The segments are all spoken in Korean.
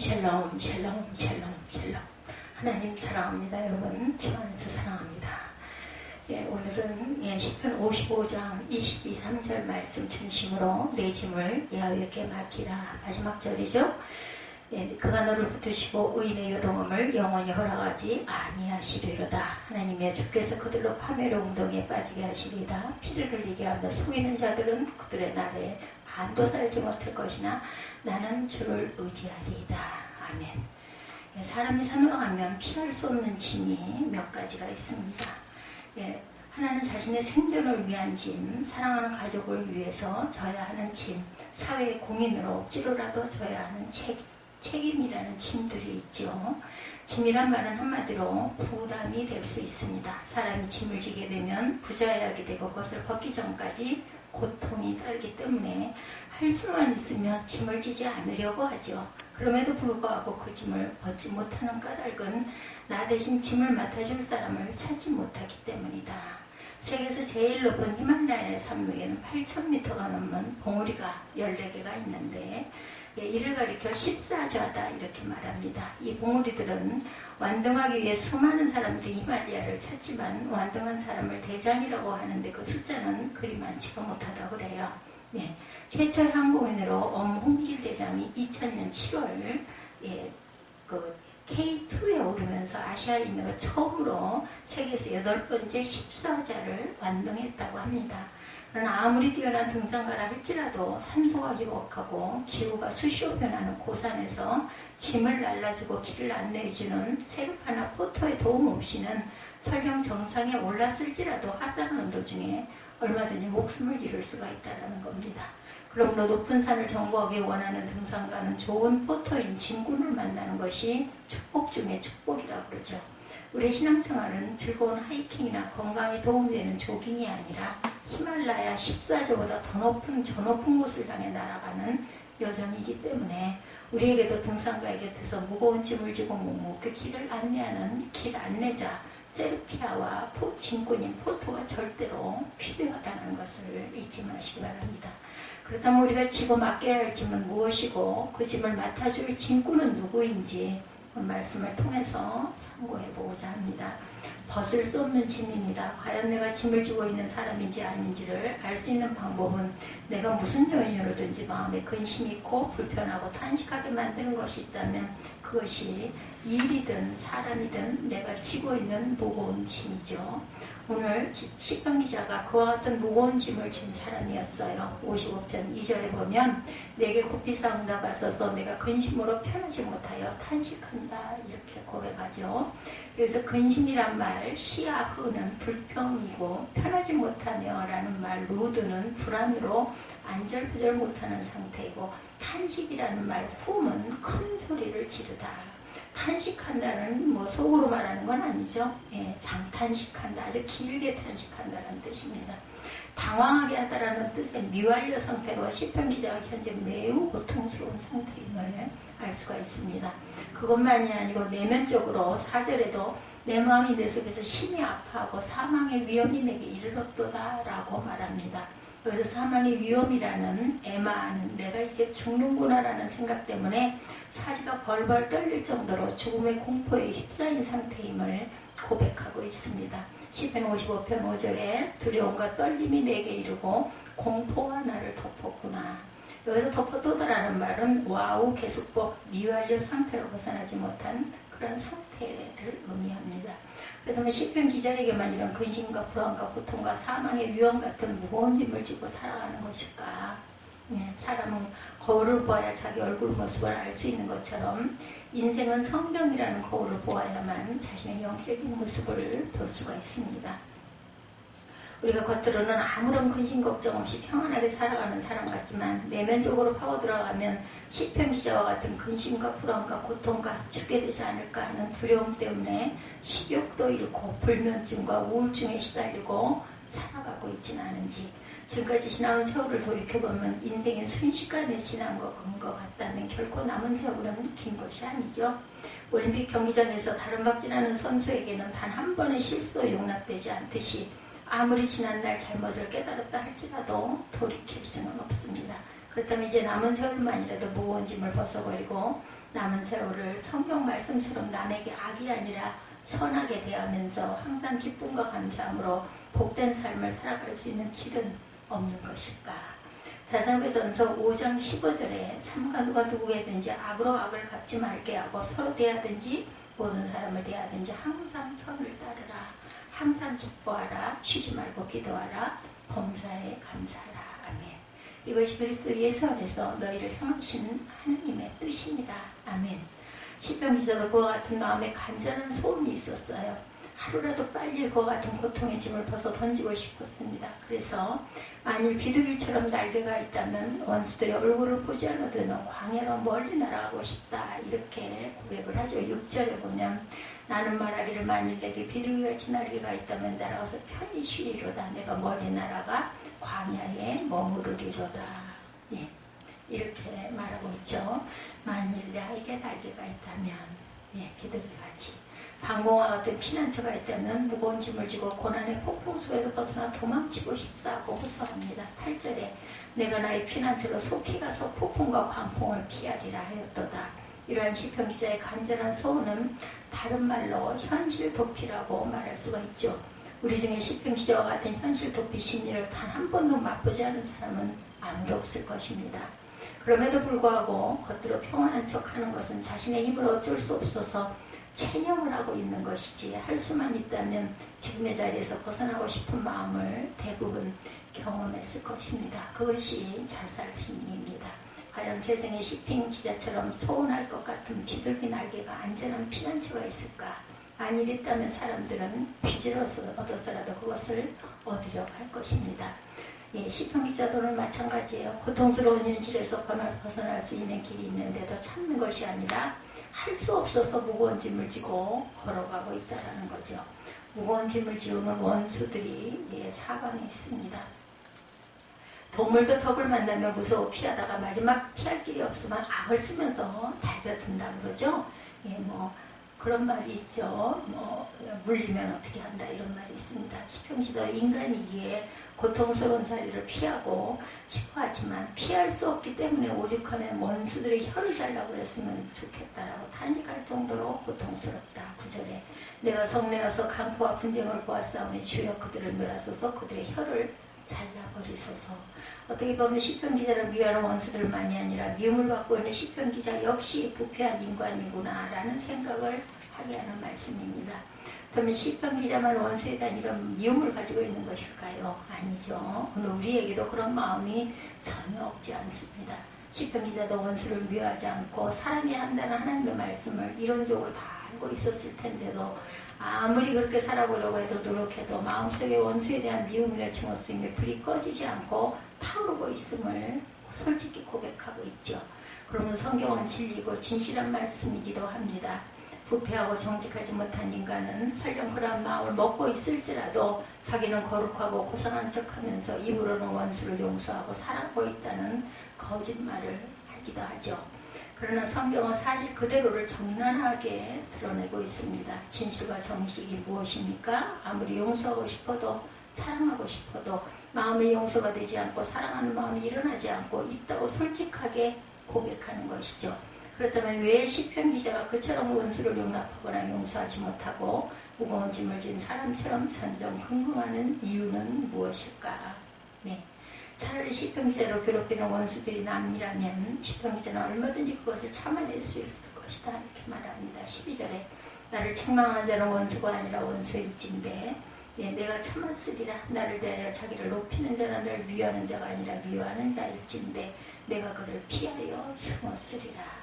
샬롬 샬롬 샬롬 샬롬. 하나님 사랑합니다. 여러분 주 안에서 사랑합니다. 오늘은 시편 55장 22, 3절 말씀 중심으로 내 짐을 여호와께 맡기라. 마지막 절이죠. 그가 너를 붙드시고 의인의 요동함을 영원히 허락하지 아니하시리로다. 하나님의 주께서 그들로 파멸의 웅덩이에 빠지게 하시리이다. 피를 흘리게 하며 속이는 자들은 그들의 날에 반도 살지 못할 것이나 나는 주를 의지하리이다. 아멘. 사람이 산으로 가면 피할 수 없는 짐이 몇 가지가 있습니다. 하나는 자신의 생존을 위한 짐, 사랑하는 가족을 위해서 져야 하는 짐, 사회의 공인으로 억지로라도 져야 하는 책임이라는 짐들이 있죠. 짐이란 말은 한마디로 부담이 될 수 있습니다. 사람이 짐을 지게 되면 부자야하게 되고 그것을 벗기 전까지 고통이 따르기 때문에 할 수만 있으면 짐을 지지 않으려고 하죠. 그럼에도 불구하고 그 짐을 벗지 못하는 까닭은 나 대신 짐을 맡아줄 사람을 찾지 못하기 때문이다. 세계에서 제일 높은 히말라야 산맥에는 8,000m가 넘는 봉우리가 14개가 있는데 이를 가리켜 14좌다 이렇게 말합니다. 이 봉우리들은 완등하기 위해 수많은 사람들이 히말라야를 찾지만 완등한 사람을 대장이라고 하는데 그 숫자는 그리 많지가 못하다고 그래요. 최초의 항공인으로 엄홍길 대장이 2000년 7월 그 K2에 오르면서 아시아인으로 처음으로 세계에서 8번째 14자를 완등했다고 합니다. 그러나 아무리 뛰어난 등산가라 할지라도 산소가 기복하고 기후가 수시로 변하는 고산에서 짐을 날라주고 길을 안내해주는 세르파나 포토의 도움 없이는 설령 정상에 올랐을지라도 하산하는 도중에 얼마든지 목숨을 잃을 수가 있다는 겁니다. 그러므로 높은 산을 정복하기 원하는 등산가는 좋은 포토인 진군을 만나는 것이 축복 중에 축복이라고 그러죠. 우리의 신앙생활은 즐거운 하이킹이나 건강에 도움이 되는 조깅이 아니라 히말라야 14조보다 더 높은 저 높은 곳을 향해 날아가는 여정이기 때문에 우리에게도 등산가의 곁에서 무거운 짐을 지고 묵묵히 길을 안내하는 길 안내자 세르피아와 진군인 포토가 절대로 필요하다는 것을 잊지 마시기 바랍니다. 그렇다면 우리가 지고 맡겨야 할 짐은 무엇이고 그 짐을 맡아줄 진군은 누구인지 말씀을 통해서 참고해보고자 합니다. 벗을 수 없는 짐입니다. 과연 내가 짐을 지고 있는 사람인지 아닌지를 알 수 있는 방법은 내가 무슨 요인으로든지 마음에 근심이 있고 불편하고 탄식하게 만드는 것이 있다면 그것이 일이든 사람이든 내가 지고 있는 무거운 짐이죠. 오늘 시편 기자가 그와 같은 무거운 짐을 진 사람이었어요. 55편 2절에 보면 내게 굽히사 응답하소서 내가 근심으로 편하지 못하여 탄식한다 이렇게 고백하죠. 그래서 근심이란 말 시아흐는 불평이고 편하지 못하며 라는 말 루드는 불안으로 안절부절 못하는 상태이고 탄식이라는 말 훔은 큰 소리를 지르다. 탄식한다는 속으로 말하는 건 아니죠. 장탄식한다. 아주 길게 탄식한다는 뜻입니다. 당황하게 한다라는 뜻의 미완료 상태로 시편 기자가 현재 매우 고통스러운 상태임을 알 수가 있습니다. 그것만이 아니고 내면적으로 4절에도 내 마음이 내 속에서 심히 아파하고 사망의 위험이 내게 이르렀도다 라고 말합니다. 그래서 사망의 위험이라는 에마는 내가 이제 죽는구나라는 생각 때문에 사지가 벌벌 떨릴 정도로 죽음의 공포에 휩싸인 상태임을 고백하고 있습니다. 시편 55편 5절에 두려움과 떨림이 내게 이르고 공포가 나를 덮었구나. 여기서 덮어도다라는 말은 와우 계속법 미완료 상태로 벗어나지 못한 그런 상태를 의미합니다. 그렇다면 시편 기자에게만 이런 근심과 불안과 고통과 사망의 위험 같은 무거운 짐을 지고 살아가는 것일까? 사람은 거울을 보아야 자기 얼굴 모습을 알 수 있는 것처럼 인생은 성경이라는 거울을 보아야만 자신의 영적인 모습을 볼 수가 있습니다. 우리가 겉으로는 아무런 근심 걱정 없이 평안하게 살아가는 사람 같지만 내면적으로 파고 들어가면 시편 기자와 같은 근심과 불안과 고통과 죽게 되지 않을까 하는 두려움 때문에 식욕도 잃고 불면증과 우울증에 시달리고 살아가고 있지는 않은지 지금까지 지나온 세월을 돌이켜보면 인생이 순식간에 지난 것 같다는 결코 남은 세월은 긴 것이 아니죠. 올림픽 경기장에서 다른 박진하는 선수에게는 단 한 번의 실수도 용납되지 않듯이 아무리 지난날 잘못을 깨달았다 할지라도 돌이킬 수는 없습니다. 그렇다면 이제 남은 세월만이라도 무거운 짐을 벗어버리고 남은 세월을 성경 말씀처럼 남에게 악이 아니라 선하게 대하면서 항상 기쁨과 감사함으로 복된 삶을 살아갈 수 있는 길은 없는 것일까? 데살로니가전서 5장 15절에 삼가 누가 누구에든지 악으로 악을 갚지 말게 하고 서로 대하든지 모든 사람을 대하든지 항상 선을 따르라. 항상 기뻐하라. 쉬지 말고 기도하라. 범사에 감사하라. 아멘. 이것이 그리스도 예수 안에서 너희를 향하신 하나님의 뜻입니다. 아멘. 시편 기자가 그와 같은 마음에 간절한 소원이 있었어요. 하루라도 빨리 그와 같은 고통의 짐을 벗어 던지고 싶었습니다. 그래서 만일 비둘기처럼 날개가 있다면 원수들의 얼굴을 보지 않아도 넌 광야로 멀리 날아가고 싶다. 이렇게 고백을 하죠. 6절에 보면 나는 말하기를 만일 내게 비둘기같이 날개가 있다면 날아가서 편히 쉬리로다. 내가 멀리 날아가 광야에 머무르리로다. 예, 이렇게 말하고 있죠. 만일 나에게 날개가 있다면 비둘기같이 방공과 같은 피난처가 있다면 무거운 짐을 지고 고난의 폭풍 속에서 벗어나 도망치고 싶다고 호소합니다. 8절에 내가 나의 피난처로 속히 가서 폭풍과 광풍을 피하리라 하였도다. 이러한 시편 기자의 간절한 소원은 다른 말로 현실 도피라고 말할 수가 있죠. 우리 중에 시편 기자와 같은 현실 도피 심리를 단 한 번도 맛보지 않은 사람은 아무도 없을 것입니다. 그럼에도 불구하고 겉으로 평안한 척하는 것은 자신의 힘으로 어쩔 수 없어서 체념을 하고 있는 것이지 할 수만 있다면 지금의 자리에서 벗어나고 싶은 마음을 대부분 경험했을 것입니다. 그것이 자살심리입니다. 과연 세상에 시편 기자처럼 소원할 것 같은 비둘기 날개가 안전한 피난처가 있을까? 만일 있다면 사람들은 빚을 얻어서라도 그것을 얻으려고 할 것입니다. 시편 기자들은 마찬가지예요. 고통스러운 현실에서 벗어날 수 있는 길이 있는데도 참는 것이 아니라 할 수 없어서 무거운 짐을 지고 걸어가고 있다는 거죠. 무거운 짐을 지우는 원수들이 사방에 있습니다. 동물도 적을 만나면 무서워 피하다가 마지막 피할 길이 없으면 악을 쓰면서 달겨든다 그러죠. 그런 말이 있죠. 물리면 어떻게 한다 이런 말이 있습니다. 시편기자 인간이기에 고통스러운 자리를 피하고 싶어하지만 피할 수 없기 때문에 오죽하면 원수들의 혀를 잘라고 했으면 좋겠다라고 탄식할 정도로 고통스럽다. 9절에 내가 성내어서 강포와 분쟁을 보았사오니 주여 그들을 멸하소서 그들의 혀를 잘라버리소서. 어떻게 보면 시편 기자를 미워하는 원수들만이 아니라 미움을 받고 있는 시편 기자 역시 부패한 인간이구나 라는 생각을 하게 하는 말씀입니다. 그러면 시편 기자만 원수에 대한 이런 미움을 가지고 있는 것일까요? 아니죠. 오늘 우리에게도 그런 마음이 전혀 없지 않습니다. 시편 기자도 원수를 미워하지 않고 사랑해야 한다는 하나님의 말씀을 이론적으로 다 알고 있었을 텐데도 아무리 그렇게 살아보려고 해도 노력해도 마음속에 원수에 대한 미움이나 증오심이 불이 꺼지지 않고 타오르고 있음을 솔직히 고백하고 있죠. 그러면 성경은 진리고 진실한 말씀이기도 합니다. 부패하고 정직하지 못한 인간은 설령 그러한 마음을 먹고 있을지라도 자기는 거룩하고 고상한 척하면서 입으로는 원수를 용서하고 사랑하고 있다는 거짓말을 하기도 하죠. 그러나 성경은 사실 그대로를 정연하게 드러내고 있습니다. 진실과 정직이 무엇입니까? 아무리 용서하고 싶어도 사랑하고 싶어도 마음의 용서가 되지 않고 사랑하는 마음이 일어나지 않고 있다고 솔직하게 고백하는 것이죠. 그렇다면 왜 시편 기자가 그처럼 원수를 용납하거나 용서하지 못하고 무거운 짐을 진 사람처럼 전전긍긍하는 이유는 무엇일까? 차라리 시편 기자를 괴롭히는 원수들이 남이라면 시편 기자는 얼마든지 그것을 참아낼 수 있을 것이다 이렇게 말합니다. 12절에 나를 책망하는 자는 원수가 아니라 원수일진데 내가 참았으리라. 나를 대하여 자기를 높이는 자는 나를 미워하는 자가 아니라 미워하는 자일진데 내가 그를 피하여 숨었으리라.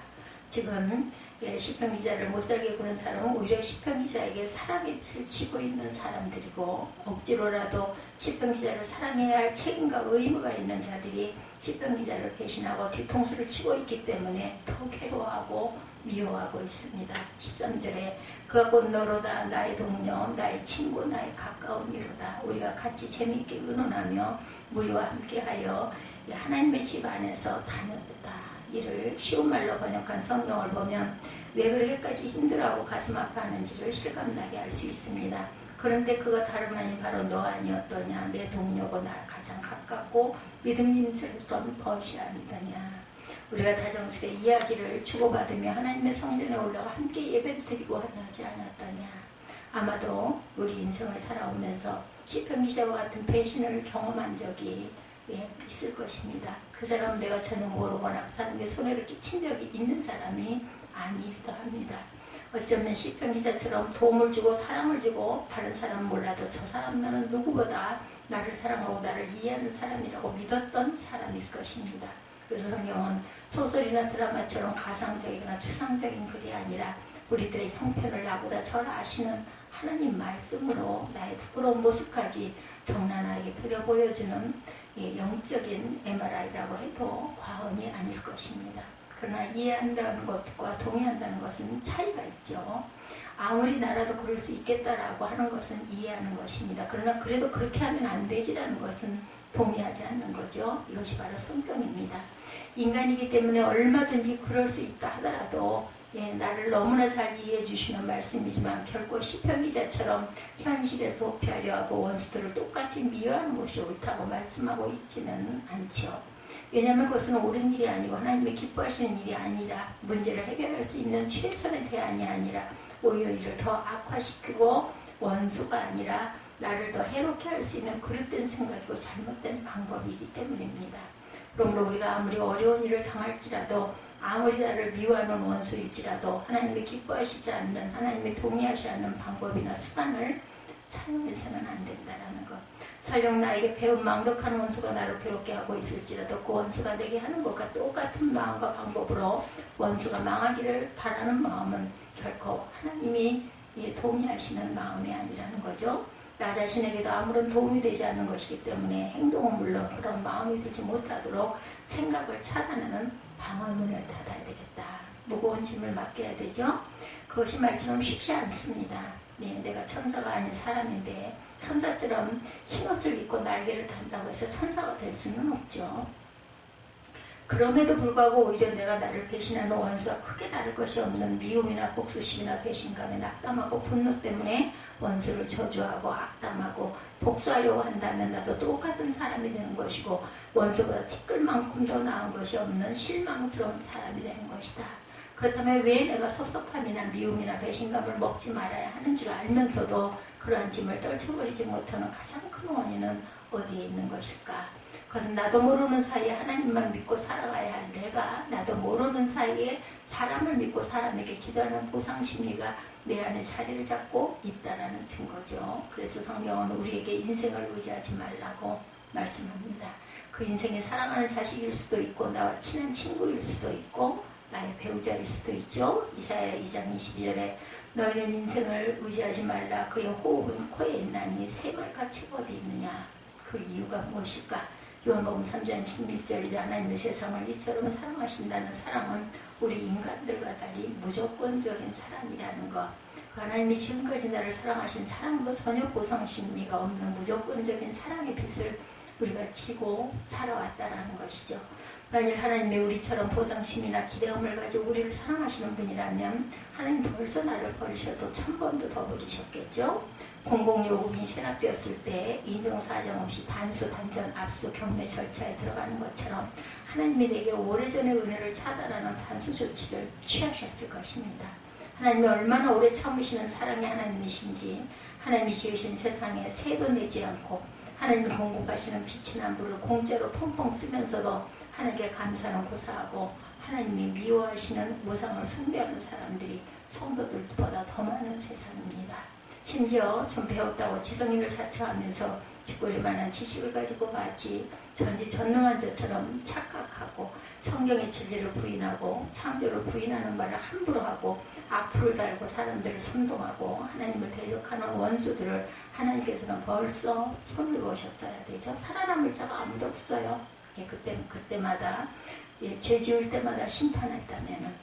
지금 시편 기자를 못살게 구는 사람은 오히려 시편 기자에게 사랑의 빛을 지고 있는 사람들이고 억지로라도 시편 기자를 사랑해야 할 책임과 의무가 있는 자들이 시편 기자를 배신하고 뒤통수를 치고 있기 때문에 더 괴로워하고 미워하고 있습니다. 13절에 그가 곧 너로다. 나의 동료, 나의 친구, 나의 가까운 이로다. 우리가 같이 재미있게 의논하며 무리와 함께하여 하나님의 집 안에서 다녔다. 이를 쉬운 말로 번역한 성경을 보면 왜 그렇게까지 힘들어하고 가슴 아파하는지를 실감나게 알 수 있습니다. 그런데 그가 다름 아닌 바로 너 아니었더냐. 내 동료고 나 가장 가깝고 믿음직스럽던 벗이 아니더냐. 우리가 다정스레 이야기를 주고받으며 하나님의 성전에 올라가 함께 예배를 드리고 하지 않았더냐. 아마도 우리 인생을 살아오면서 시편 기자와 같은 배신을 경험한 적이 있을 것입니다. 그 사람은 내가 전혀 모르거나 그 사람에게 손해를 끼친 적이 있는 사람이 아니기도 합니다. 어쩌면 시편 기자처럼 도움을 주고 사랑을 주고 다른 사람은 몰라도 저 사람은 누구보다 나를 사랑하고 나를 이해하는 사람이라고 믿었던 사람일 것입니다. 그래서 성경은 소설이나 드라마처럼 가상적이거나 추상적인 글이 아니라 우리들의 형편을 나보다 잘 아시는 하나님 말씀으로 나의 부끄러운 모습까지 적나라하게 그려 보여주는 영적인 MRI라고 해도 과언이 아닐 것입니다. 그러나 이해한다는 것과 동의한다는 것은 차이가 있죠. 아무리 나라도 그럴 수 있겠다라고 하는 것은 이해하는 것입니다. 그러나 그래도 그렇게 하면 안 되지라는 것은 동의하지 않는 거죠. 이것이 바로 성경입니다. 인간이기 때문에 얼마든지 그럴 수 있다 하더라도 나를 너무나 잘 이해해 주시는 말씀이지만 결코 시편 기자처럼 현실에서 호피하려 하고 원수들을 똑같이 미워하는 것이 옳다고 말씀하고 있지는 않죠. 왜냐하면 그것은 옳은 일이 아니고 하나님이 기뻐하시는 일이 아니라 문제를 해결할 수 있는 최선의 대안이 아니라 오히려 이를 더 악화시키고 원수가 아니라 나를 더 해롭게 할 수 있는 그릇된 생각이고 잘못된 방법이기 때문입니다. 그러므로 우리가 아무리 어려운 일을 당할지라도 아무리 나를 미워하는 원수일지라도 하나님이 기뻐하시지 않는 하나님이 동의하지 않는 방법이나 수단을 사용해서는 안 된다는 것. 설령 나에게 배운 망덕한 원수가 나를 괴롭게 하고 있을지라도 그 원수가 내게 하는 것과 똑같은 마음과 방법으로 원수가 망하기를 바라는 마음은 결코 하나님이 동의하시는 마음이 아니라는 거죠. 나 자신에게도 아무런 도움이 되지 않는 것이기 때문에 행동은 물론 그런 마음이 들지 못하도록 생각을 차단하는 방어문을 닫아야 되겠다. 무거운 짐을 맡겨야 되죠. 그것이 말처럼 쉽지 않습니다. 내가 천사가 아닌 사람인데 천사처럼 흰옷을 입고 날개를 단다고 해서 천사가 될 수는 없죠. 그럼에도 불구하고 오히려 내가 나를 배신하는 원수와 크게 다를 것이 없는 미움이나 복수심이나 배신감에 낙담하고 분노 때문에 원수를 저주하고 악담하고 복수하려고 한다면 나도 똑같은 사람이 되는 것이고 원수보다 티끌만큼 더 나은 것이 없는 실망스러운 사람이 되는 것이다. 그렇다면 왜 내가 섭섭함이나 미움이나 배신감을 먹지 말아야 하는 줄 알면서도 그러한 짐을 떨쳐버리지 못하는 가장 큰 원인은 어디에 있는 것일까? 그것은 나도 모르는 사이에 하나님만 믿고 살아가야 할 내가 나도 모르는 사이에 사람을 믿고 사람에게 기도하는 보상심리가 내 안에 자리를 잡고 있다는 증거죠. 그래서 성경은 우리에게 인생을 의지하지 말라고 말씀합니다. 그 인생에 사랑하는 자식일 수도 있고 나와 친한 친구일 수도 있고 나의 배우자일 수도 있죠. 이사야 2장 22절에 너희는 인생을 의지하지 말라. 그의 호흡은 코에 있나니 새말같이 어디 있느냐. 그 이유가 무엇일까? 요한복음 3장 16절에 하나님의 세상을 이처럼 사랑하신다는 사랑은 우리 인간들과 달리 무조건적인 사랑이라는 것. 하나님이 지금까지 나를 사랑하신 사랑도 전혀 보상심리가 없는 무조건적인 사랑의 빛을 우리가 지고 살아왔다는 것이죠. 만일 하나님이 우리처럼 보상심이나 기대감을 가지고 우리를 사랑하시는 분이라면 하나님 벌써 나를 버리셔도 1000번도 더 버리셨겠죠. 공공요금이 체납되었을 때 인정사정 없이 단수, 단전, 압수, 경매 절차에 들어가는 것처럼 하나님이 내게 오래전의 은혜를 차단하는 단수 조치를 취하셨을 것입니다. 하나님이 얼마나 오래 참으시는 사랑의 하나님이신지 하나님이 지으신 세상에 새도 내지 않고 하나님이 공급하시는 빛이나 물을 공짜로 펑펑 쓰면서도 하나님께 감사는 고사하고 하나님이 미워하시는 우상을 숭배하는 사람들이 성도들보다 더 많은 세상입니다. 심지어 좀 배웠다고 지성인을 자처하면서 짓거릴 만한 지식을 가지고 마치 전지전능한 자처럼 착각하고 성경의 진리를 부인하고 창조를 부인하는 말을 함부로 하고 악플을 달고 사람들을 선동하고 하나님을 대적하는 원수들을 하나님께서는 벌써 손을 보셨어야 되죠. 살아남을 자가 아무도 없어요. 그때마다 죄 지을 때마다 심판했다면은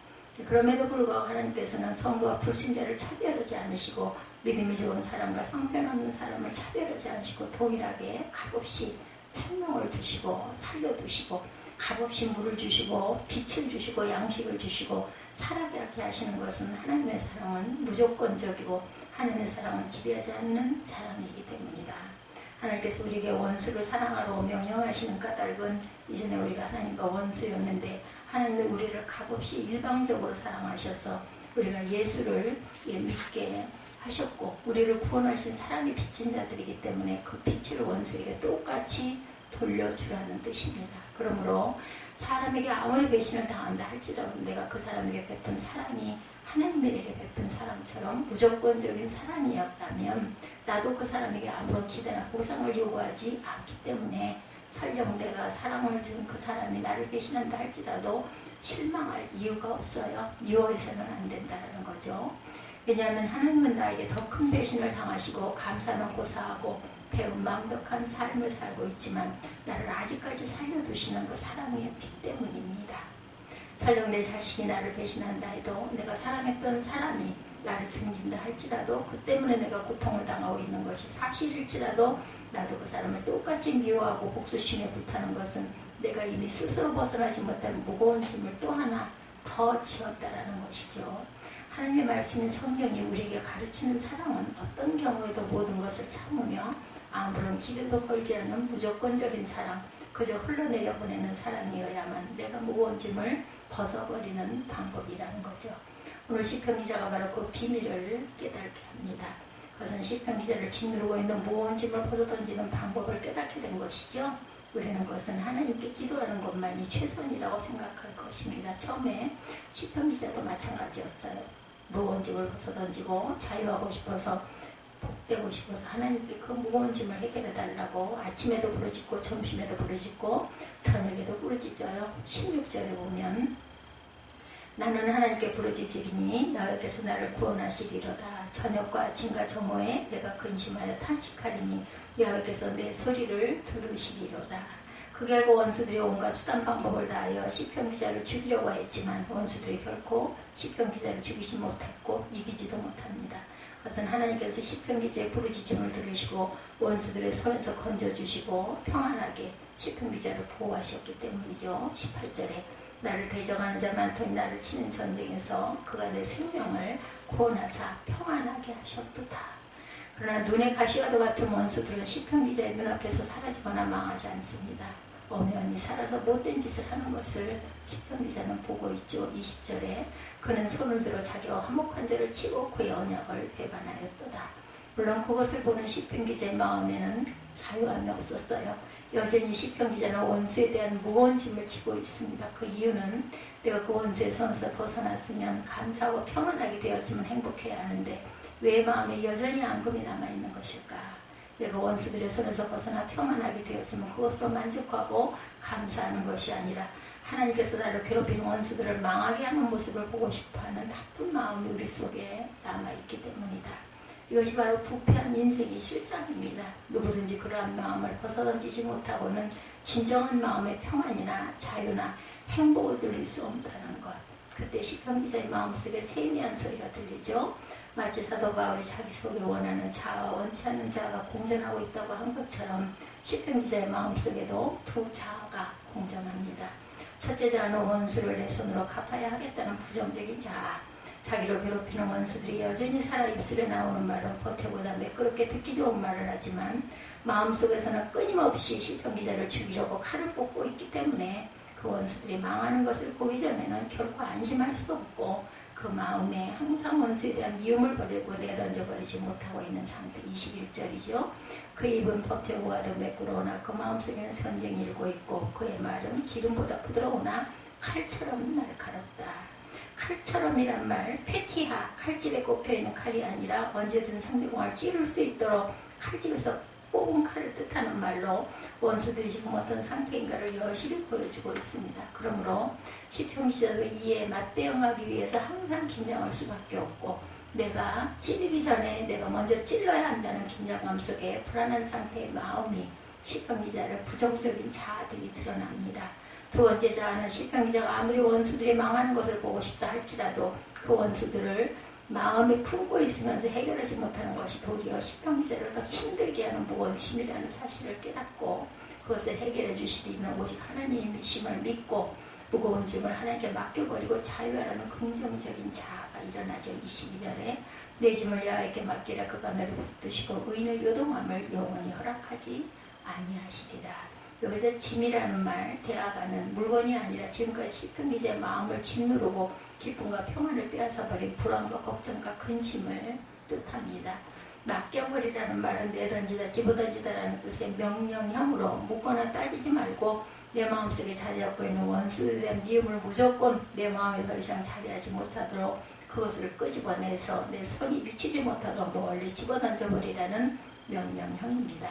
그럼에도 불구하고 하나님께서는 성도와 불신자를 차별하지 않으시고 믿음이 좋은 사람과 형편없는 사람을 차별하지 않으시고 동일하게 값없이 생명을 주시고 살려두시고 값없이 물을 주시고 빛을 주시고 양식을 주시고 살아게 하게 하시는 것은 하나님의 사랑은 무조건적이고 하나님의 사랑은 기대하지 않는 사랑이기 때문이다. 하나님께서 우리에게 원수를 사랑하라고 명령하시는 까닭은 이전에 우리가 하나님과 원수였는데 하나님이 우리를 값없이 일방적으로 사랑하셔서 우리가 예수를 믿게 하셨고 우리를 구원하신 사람이 빚진 자들이기 때문에 그 빚을 원수에게 똑같이 돌려주라는 뜻입니다. 그러므로 사람에게 아무리 배신을 당한다 할지라도 내가 그 사람에게 베푼 사랑이 하나님에게 베푼 사랑처럼 무조건적인 사랑이었다면 나도 그 사람에게 아무런 기대나 보상을 요구하지 않기 때문에 설령 내가 사랑을 준 그 사람이 나를 배신한다 할지라도 실망할 이유가 없어요. 미워해서는 안 된다는 거죠. 왜냐하면 하나님은 나에게 더 큰 배신을 당하시고 감사는 고사하고 배운 완벽한 삶을 살고 있지만 나를 아직까지 살려두시는 그 사랑의 빛 때문입니다. 설령 내 자식이 나를 배신한다 해도 내가 사랑했던 사람이 나를 등진다 할지라도 그 때문에 내가 고통을 당하고 있는 것이 사실일지라도 나도 그 사람을 똑같이 미워하고 복수심에 불타는 것은 내가 이미 스스로 벗어나지 못한 무거운 짐을 또 하나 더 지었다라는 것이죠. 하나님의 말씀인 성경이 우리에게 가르치는 사랑은 어떤 경우에도 모든 것을 참으며 아무런 기대도 걸지 않는 무조건적인 사랑, 그저 흘러내려 보내는 사랑이어야만 내가 무거운 짐을 벗어버리는 방법이라는 거죠. 오늘 시편 기자가 바로 그 비밀을 깨닫게 합니다. 그것은 시편 기자를 짓누르고 있는 무거운 짐을 벗어던지는 방법을 깨닫게 된 것이죠. 우리는 그것은 하나님께 기도하는 것만이 최선이라고 생각할 것입니다. 처음에 시편 기자도 마찬가지였어요. 무거운 짐을 벗어던지고 자유하고 싶어서 복되고 싶어서 하나님께 그 무거운 짐을 해결해 달라고 아침에도 부르짖고 점심에도 부르짖고 저녁에도 부르짖어요. 16절에 보면 나는 하나님께 부르짖으리니 여호와께서 나를 구원하시리로다. 저녁과 아침과 정오에 내가 근심하여 탄식하리니 여호와께서 내 소리를 들으시리로다. 그 결국 원수들이 온갖 수단 방법을 다하여 시편 기자를 죽이려고 했지만 원수들이 결코 시편 기자를 죽이지 못했고 이기지도 못합니다. 그것은 하나님께서 시편 기자의 부르짖음을 들으시고 원수들의 손에서 건져주시고 평안하게 시편 기자를 보호하셨기 때문이죠. 18절에 나를 대적하는 자 많더니 나를 치는 전쟁에서 그가 내 생명을 구원하사 평안하게 하셨도다. 그러나 눈에 가시와도 같은 원수들은 시편 기자의 눈앞에서 사라지거나 망하지 않습니다. 엄연히 살아서 못된 짓을 하는 것을 시편 기자는 보고 있죠. 20절에 그는 손을 들어 자기와 화목한 자를 치고 그의 언약을 배반하였도다. 물론 그것을 보는 시편 기자의 마음에는 자유함이 없었어요. 여전히 시편 기자는 원수에 대한 무거운 짐을 지고 있습니다. 그 이유는 내가 그 원수의 손에서 벗어났으면 감사하고 평안하게 되었으면 행복해야 하는데 왜 마음에 여전히 앙금이 남아있는 것일까? 내가 원수들의 손에서 벗어나 평안하게 되었으면 그것으로 만족하고 감사하는 것이 아니라 하나님께서 나를 괴롭히는 원수들을 망하게 하는 모습을 보고 싶어하는 나쁜 마음이 우리 속에 남아있기 때문이다. 이것이 바로 부패한 인생의 실상입니다. 누구든지 그러한 마음을 벗어던지지 못하고는 진정한 마음의 평안이나 자유나 행복을 누릴 수 없다는 것. 그때 시편 기자의 마음속에 세미한 소리가 들리죠. 마치 사도 바울이 자기 속에 원하는 자아와 원치 않는 자아가 공존하고 있다고 한 것처럼 시편 기자의 마음속에도 두 자아가 공존합니다. 첫째 자아는 원수를 내 손으로 갚아야 하겠다는 부정적인 자아. 자기를 괴롭히는 원수들이 여전히 살아 입술에 나오는 말은 겉에보다 매끄럽게 듣기 좋은 말을 하지만 마음속에서는 끊임없이 시편 기자를 죽이려고 칼을 뽑고 있기 때문에 그 원수들이 망하는 것을 보기 전에는 결코 안심할 수 없고 그 마음에 항상 원수에 대한 미움을 버리고 내던져버리지 못하고 있는 상태. 21절이죠. 그 입은 버태고와도 매끄러우나 그 마음속에는 전쟁이 일고 있고 그의 말은 기름보다 부드러우나 칼처럼 날카롭다. 칼처럼이란 말, 페티하, 칼집에 꼽혀있는 칼이 아니라 언제든 상대방을 찌를 수 있도록 칼집에서 뽑은 칼을 뜻하는 말로 원수들이 지금 어떤 상태인가를 여실히 보여주고 있습니다. 그러므로 시편 기자도 이에 맞대응하기 위해서 항상 긴장할 수밖에 없고 내가 찌르기 전에 내가 먼저 찔러야 한다는 긴장감 속에 불안한 상태의 마음이 시편 기자를 부정적인 자아들이 드러납니다. 두 번째 자아는 시편 기자가 아무리 원수들이 망하는 것을 보고 싶다 할지라도 그 원수들을 마음에 품고 있으면서 해결하지 못하는 것이 도리어 시편 기자를 더 힘들게 하는 무거운 짐이라는 사실을 깨닫고 그것을 해결해 주시리는 오직 하나님이심을 믿고 무거운 짐을 하나님께 맡겨버리고 자유하라는 긍정적인 자아가 일어나죠. 22절에 내 짐을 여호와께 맡기라 그가 너를 붙드시고 의인의 요동함을 영원히 허락하지 아니하시리라. 여기서 짐이라는 말, 대하가는 물건이 아니라 지금까지 시편 기자의 마음을 짓누르고 기쁨과 평안을 빼앗아버린 불안과 걱정과 근심을 뜻합니다. 맡겨버리라는 말은 내던지다, 집어던지다라는 뜻의 명령형으로 묻거나 따지지 말고 내 마음속에 자리 잡고 있는 원수에 대한 미움을 무조건 내 마음에 더 이상 자리하지 못하도록 그것을 끄집어내서 내 손이 미치지 못하도록 멀리 집어던져버리라는 명령형입니다.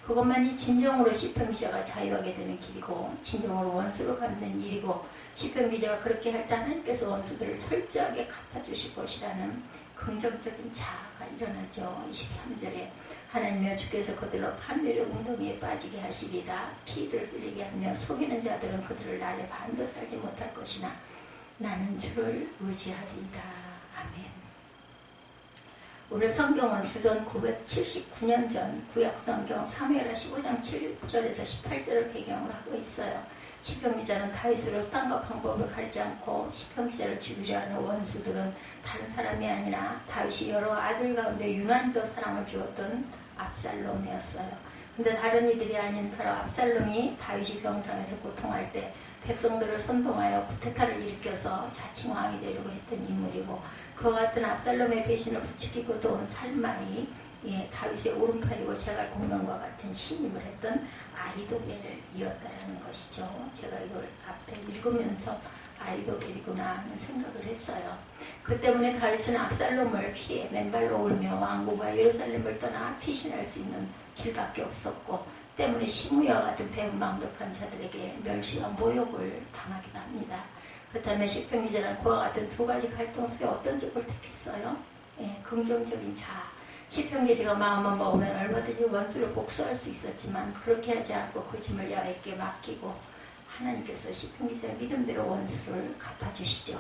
그것만이 진정으로 시편 기자가 자유하게 되는 길이고 진정으로 원수를 갚는 일이고 시편 기자가 그렇게 할 때 하나님께서 원수들을 철저하게 갚아주실 것이라는 긍정적인 자아가 일어나죠. 23절에 하나님이여 주께서 그들로 판멸의 웅덩이에 빠지게 하시리라. 피를 흘리게 하며 속이는 자들은 그들을 날에 반도 살지 못할 것이나 나는 주를 의지하리이다. 아멘. 오늘 성경은 주전 979년 전 구약성경 사무엘하 15장 7절에서 18절을 배경으로 하고 있어요. 시편 기자는 다윗으로 수단과 방법을 가리지 않고 시편 기자를 죽이려 하는 원수들은 다른 사람이 아니라 다윗이 여러 아들 가운데 유난히 더 사랑을 주었던 압살롬이었어요. 근데 다른 이들이 아닌 바로 압살롬이 다윗이 병상에서 고통할 때 백성들을 선동하여 쿠데타를 일으켜서 자칭 왕이 되려고 했던 인물이고 그와 같은 압살롬의 배신을 부추기고 도온 살마이 다윗의 오른팔이고 제갈 공명과 같은 신임을 했던 아히도벨이었다는 것이죠. 제가 이걸 앞에 읽으면서 아히도벨이구나 하는 생각을 했어요. 그 때문에 다윗은 압살롬을 피해 맨발로 울며 왕궁과 예루살렘을 떠나 피신할 수 있는 길밖에 없었고 때문에 시므야와 같은 배은망덕한 자들에게 멸시와 모욕을 당하기도 합니다. 그렇다면 시편 기자는 그와 같은 두 가지 갈등 속에 어떤 쪽을 택했어요? 긍정적인 자아. 시편 기자가 마음만 먹으면 얼마든지 원수를 복수할 수 있었지만 그렇게 하지 않고 그 짐을 야훼께 맡기고 하나님께서 시편 기자의 믿음대로 원수를 갚아주시죠.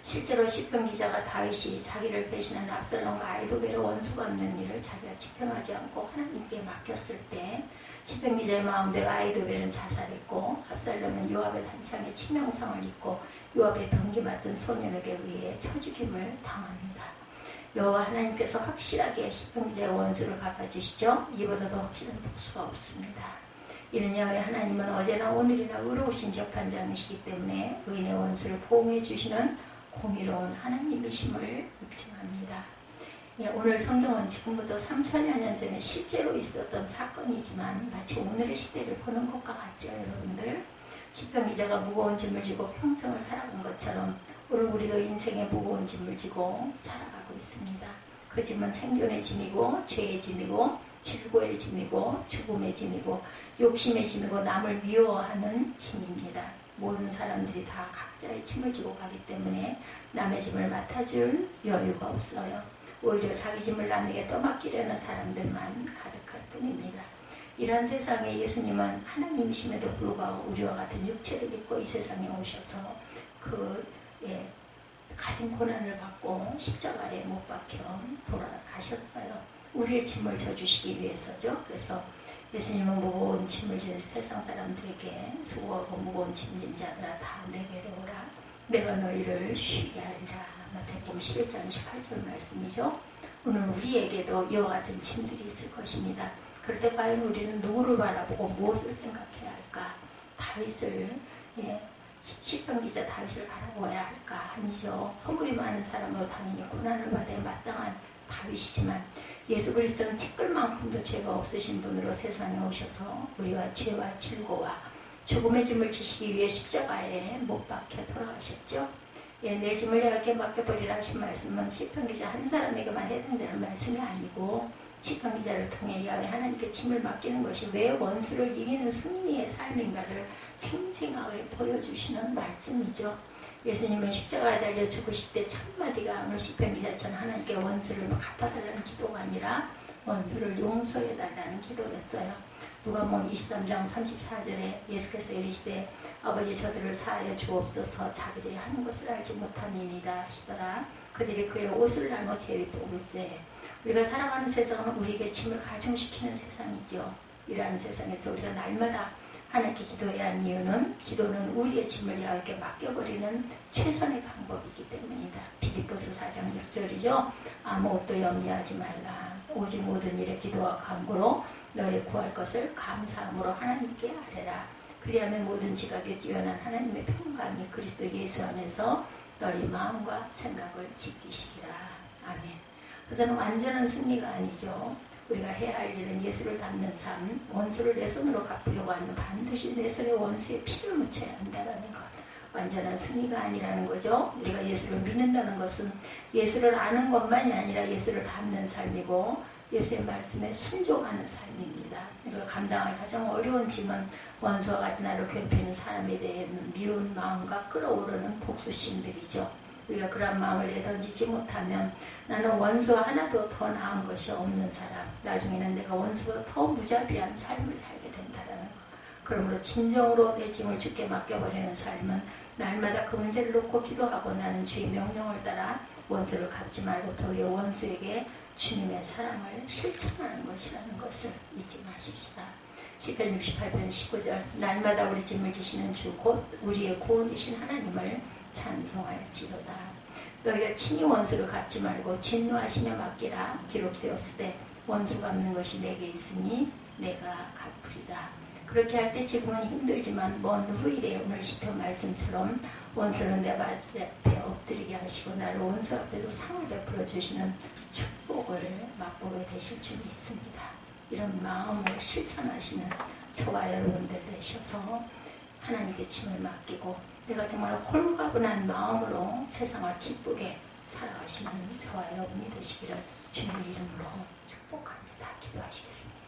실제로 시편 기자가 다윗이 자기를 배신한 압살롬과 아히도벨의 원수 갚는 일을 자기가 집행하지 않고 하나님께 맡겼을 때 시편 기자의 마음대로 아히도벨은 자살했고 압살롬은 요압의 단창에 치명상을 입고 요압의 병기 맡은 소년에게 의해 쳐죽임을 당합니다. 여호와 하나님께서 확실하게 시편 기자의 원수를 갚아주시죠. 이보다 더 확실한 복수가 없습니다. 이는 여호와 하나님은 어제나 오늘이나 의로우신 재판장이시기 때문에 의인의 원수를 보호해 주시는 공의로운 하나님이심을 입증합니다. 오늘 성경은 지금부터 3000여 년 전에 실제로 있었던 사건이지만 마치 오늘의 시대를 보는 것과 같죠. 여러분들 시편 기자가 무거운 짐을 지고 평생을 살아간 것처럼 오늘 우리도 인생의 무거운 짐을 지고 살아가고 있습니다. 그 짐은 생존의 짐이고 죄의 짐이고 질고의 짐이고 죽음의 짐이고 욕심의 짐이고 남을 미워하는 짐입니다. 모든 사람들이 다 각자의 짐을 지고 가기 때문에 남의 짐을 맡아줄 여유가 없어요. 오히려 자기 짐을 남에게 떠맡기려는 사람들만 가득할 뿐입니다. 이런 세상에 예수님은 하나님이심에도 불구하고 우리와 같은 육체를 입고 이 세상에 오셔서 가진 고난을 받고 십자가에 못 박혀 돌아가셨어요. 우리의 짐을 져주시기 위해서죠. 그래서 예수님은 무거운 짐을 지는 세상 사람들에게 수고하고 무거운 짐진 자들아 다 내게로 오라. 내가 너희를 쉬게 하리라. 마태복음 11장 18절 말씀이죠. 오늘 우리에게도 이와 같은 짐들이 있을 것입니다. 그럴 때 과연 우리는 누구를 바라보고 무엇을 생각해야 할까? 다윗을 시편 기자 다윗을 바라보아야 할까? 아니죠. 허물이 많은 사람으로 당연히 고난을 받아야 마땅한 다윗이지만 예수 그리스도는 티끌만큼도 죄가 없으신 분으로 세상에 오셔서 우리와 죄와 질고와 죽음의 짐을 지시기 위해 십자가에 못 박혀 돌아가셨죠. 내 짐을 야훼께 맡겨버리라 하신 말씀은 시편 기자 한 사람에게만 해당되는 말씀이 아니고 시편 기자를 통해 야훼 하나님께 짐을 맡기는 것이 왜 원수를 이기는 승리의 삶인가를 생생하게 보여주시는 말씀이죠. 예수님은 십자가에 달려 죽으실 때 첫마디가 오늘 시편 기자처럼 하나님께 원수를 갚아달라는 기도가 아니라 원수를 용서해달라는 기도였어요. 누가복음 23장 34절에 예수께서 이르시되 아버지 저들을 사하여 주옵소서 자기들이 하는 것을 알지 못함이니이다 하시더라. 그들이 그의 옷을 나눠 제비 뽑을세. 우리가 살아가는 세상은 우리에게 짐을 가중시키는 세상이죠. 이러한 세상에서 우리가 날마다 하나님께 기도해야 하는 이유는 기도는 우리의 짐을 야훼께 맡겨버리는 최선의 방법이기 때문이다. 빌립보서 4장 6절이죠. 아무것도 염려하지 말라. 오직 모든 일에 기도와 간구로 너의 구할 것을 감사함으로 하나님께 아뢰라. 그리하면 모든 지각에 뛰어난 하나님의 평강이 그리스도 예수 안에서 너희 마음과 생각을 지키시리라. 아멘. 그것은 완전한 승리가 아니죠. 우리가 해야 할 일은 예수를 닮는 삶, 원수를 내 손으로 갚으려고 하면 반드시 내 손에 원수의 피를 묻혀야 한다는 것. 완전한 승리가 아니라는 거죠. 우리가 예수를 믿는다는 것은 예수를 아는 것만이 아니라 예수를 닮는 삶이고 예수의 말씀에 순종하는 삶입니다. 우리가 감당하기 가장 어려운 짐은 원수와 같이 나를 괴롭히는 사람에 대한 미운 마음과 끓어오르는 복수심들이죠. 우리가 그런 마음을 내던지지 못하면 나는 원수와 하나도 더 나은 것이 없는 사람, 나중에는 내가 원수보다 더 무자비한 삶을 살게 된다는 것. 그러므로 진정으로 내 짐을 주께 맡겨버리는 삶은 날마다 그 문제를 놓고 기도하고 나는 주의 명령을 따라 원수를 갚지 말고 도리어 원수에게 주님의 사랑을 실천하는 것이라는 것을 잊지 마십시다. 시편 68편 19절 날마다 우리 짐을 지시는 주 곧 우리의 구원이신 하나님을 찬송할지로다. 너희가 친히 원수를 갚지 말고 진노하시며 맡기라. 기록되었으되 원수 갚는 것이 내게 있으니 내가 갚으리라. 그렇게 할 때 지금은 힘들지만 먼 후일에 오늘 시편 말씀처럼 원수는 내 발 앞에 엎드리게 하시고 나를 원수 앞에도 상을 베풀어 주시는 축복을 맛보게 되실 줄 믿습니다. 이런 마음을 실천하시는 저와 여러분들 되셔서 하나님께 짐을 맡기고 내가 정말 홀가분한 마음으로 세상을 기쁘게 살아가시는 저와 여러분이 되시기를 주님 이름으로 축복합니다. 기도하시겠습니다.